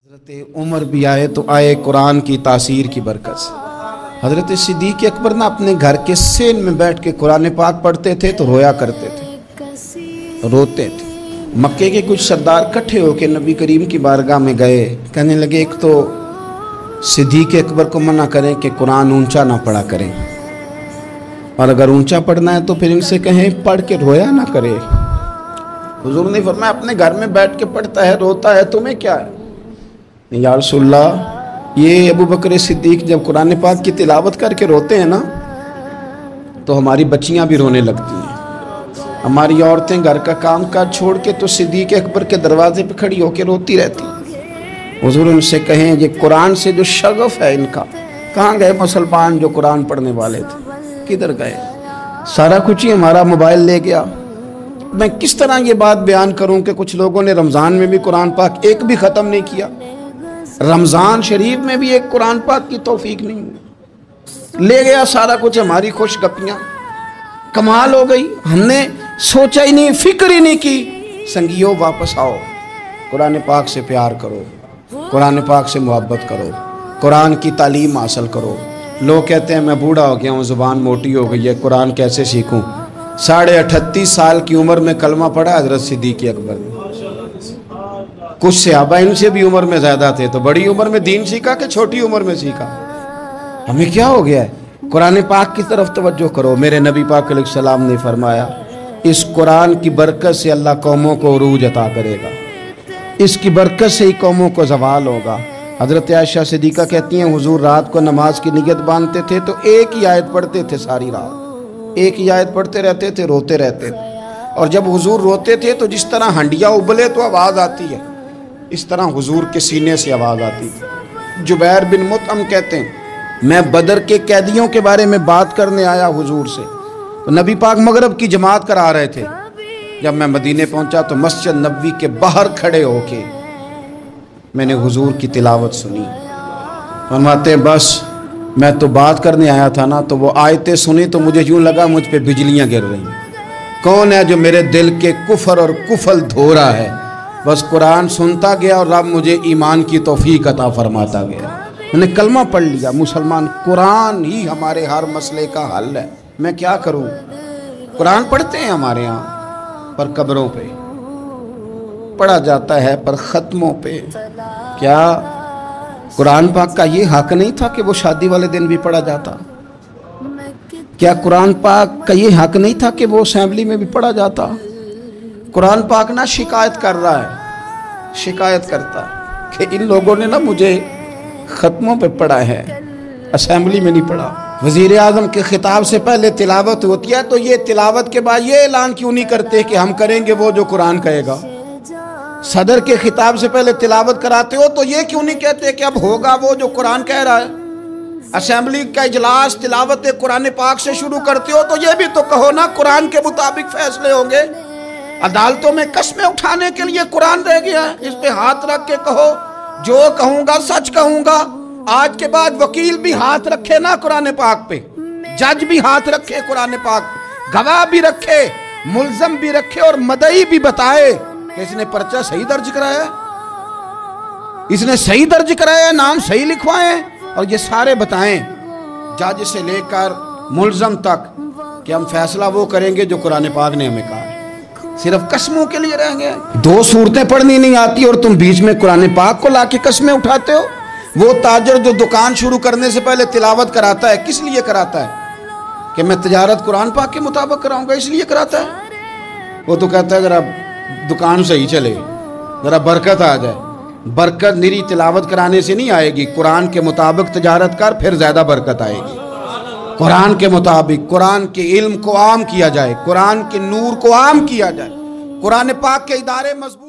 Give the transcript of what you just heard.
حضرت عمر بھی آئے تو آئے قرآن کی تاثیر کی برکت سے۔ حضرت صدیق اکبر نہ اپنے گھر کے سین میں بیٹھ کے قرآن پاک پڑھتے تھے تو رویا کرتے تھے، روتے تھے۔ مکے کے کچھ سردار کٹھے ہو کے نبی کریم کی بارگاہ میں گئے، کہنے لگے ایک تو صدیق اکبر کو منع کریں کہ قرآن اونچا نہ پڑھا کریں، اور اگر اونچا پڑھنا ہے تو پھر ان سے کہیں پڑھ کے رویا نہ کرے۔ حضور نے فرمایا اپنے گھر میں بیٹھ کے پڑھتا ہے، روتا ہے، تمہیں کیا ہے؟ یا رسول اللہ، یہ ابو بکر صدیق جب قرآن پاک کی تلاوت کر کے روتے ہیں نا تو ہماری بچیاں بھی رونے لگتی ہیں، ہماری عورتیں گھر کا کام کاج چھوڑ کے تو صدیق اکبر کے دروازے پہ کھڑی ہو کے روتی رہتی ہیں۔ حضور ان سے کہیں یہ قرآن سے جو شغف ہے ان کا، کہاں گئے مسلمان جو قرآن پڑھنے والے تھے، کدھر گئے؟ سارا کچھ ہی ہمارا موبائل لے گیا۔ میں کس طرح یہ بات بیان کروں کہ کچھ لوگوں نے رمضان میں بھی قرآن پاک ایک بھی ختم نہیں کیا، رمضان شریف میں بھی ایک قرآن پاک کی توفیق نہیں ہوئی، لے گیا سارا کچھ ہماری خوش گپیاں، کمال ہو گئی، ہم نے سوچا ہی نہیں، فکر ہی نہیں کی۔ سنگیو واپس آؤ، قرآن پاک سے پیار کرو، قرآن پاک سے محبت کرو، قرآن کی تعلیم حاصل کرو۔ لوگ کہتے ہیں میں بوڑھا ہو گیا ہوں، زبان موٹی ہو گئی ہے، قرآن کیسے سیکھوں؟ 38.5 سال کی عمر میں کلمہ پڑھا حضرت صدیق اکبر نے۔ کچھ صحابہ ان سے بھی عمر میں زیادہ تھے، تو بڑی عمر میں دین سیکھا کہ چھوٹی عمر میں سیکھا؟ ہمیں کیا ہو گیا ہے؟ قرآن پاک کی طرف توجہ کرو۔ میرے نبی پاک علیہ السلام نے فرمایا اس قرآن کی برکت سے اللہ قوموں کو عروج عطا کرے گا، اس کی برکت سے ہی قوموں کو زوال ہوگا۔ حضرت عائشہ صدیقہ کہتی ہیں حضور رات کو نماز کی نیت باندھتے تھے تو ایک ہی آیت پڑھتے تھے، ساری رات ایک ہی آیت پڑھتے رہتے تھے، روتے رہتے تھے، اور جب حضور روتے تھے تو جس طرح ہنڈیا ابلے تو آواز آتی ہے، اس طرح حضور کے سینے سے آواز آتی تھی۔ جبیر بن مطعم کہتے ہیں میں بدر کے قیدیوں کے بارے میں بات کرنے آیا حضور سے، تو نبی پاک مغرب کی جماعت کرا رہے تھے۔ جب میں مدینے پہنچا تو مسجد نبوی کے باہر کھڑے ہو کے میں نے حضور کی تلاوت سنی۔ فرماتے ہیں بس میں تو بات کرنے آیا تھا نا، تو وہ آیتیں سنی تو مجھے یوں لگا مجھ پہ بجلیاں گر رہی ہیں۔ کون ہے جو میرے دل کے کفر اور کفل دھو رہا ہے؟ بس قرآن سنتا گیا اور رب مجھے ایمان کی توفیق عطا فرماتا گیا۔ میں نے کلمہ پڑھ لیا، مسلمان قرآن ہی ہمارے ہر مسئلے کا حل ہے۔ میں کیا کروں؟ قرآن پڑھتے ہیں ہمارے ہاں، پر قبروں پہ پڑھا جاتا ہے، پر ختموں پہ۔ کیا قرآن پاک کا یہ حق نہیں تھا کہ وہ شادی والے دن بھی پڑھا جاتا؟ کیا قرآن پاک کا یہ حق نہیں تھا کہ وہ اسمبلی میں بھی پڑھا جاتا؟ قرآن پاک نہ شکایت کر رہا ہے، شکایت کرتا ہے کہ ان لوگوں نے نہ مجھے ختموں پہ پڑھا ہے، اسمبلی میں نہیں پڑھا۔ وزیر اعظم کے خطاب سے پہلے تلاوت ہوتی ہے تو یہ تلاوت کے بعد یہ اعلان کیوں نہیں کرتے کہ ہم کریں گے وہ جو قرآن کہے گا؟ صدر کے خطاب سے پہلے تلاوت کراتے ہو تو یہ کیوں نہیں کہتے کہ اب ہوگا وہ جو قرآن کہہ رہا ہے؟ اسمبلی کا اجلاس تلاوت قرآن پاک سے شروع کرتے ہو تو یہ بھی تو کہو نا قرآن کے مطابق فیصلے ہوں گے۔ عدالتوں میں قسمیں اٹھانے کے لیے قرآن رہ گیا ہے، اس پہ ہاتھ رکھ کے کہو جو کہوں گا سچ کہوں گا۔ آج کے بعد وکیل بھی ہاتھ رکھے نا قرآن پاک پہ، جج بھی ہاتھ رکھے قرآن پاک پہ، گواہ بھی رکھے، ملزم بھی رکھے، اور مدعی بھی بتائے کہ اس نے پرچہ صحیح درج کرایا، اس نے صحیح درج کرایا، نام صحیح لکھوائیں، اور یہ سارے بتائیں جج سے لے کر ملزم تک کہ ہم فیصلہ وہ کریں گے جو قرآن پاک نے ہمیں کہا ہے۔ صرف قسموں کے لیے رہیں گے؟ 2 صورتیں پڑھنی نہیں آتی اور تم بیچ میں قرآن پاک کو لا کے قسمیں اٹھاتے ہو۔ وہ تاجر جو دکان شروع کرنے سے پہلے تلاوت کراتا ہے کس لیے کراتا ہے؟ کہ میں تجارت قرآن پاک کے مطابق کراؤں گا، اس لیے کراتا ہے۔ وہ تو کہتا ہے ذرا دکان صحیح چلے، ذرا برکت آ جائے۔ برکت نری تلاوت کرانے سے نہیں آئے گی، قرآن کے مطابق تجارت کر پھر زیادہ برکت آئے گی۔ قرآن کے مطابق قرآن کے علم کو عام کیا جائے، قرآن کے نور کو عام کیا جائے، قرآن پاک کے ادارے مضبوط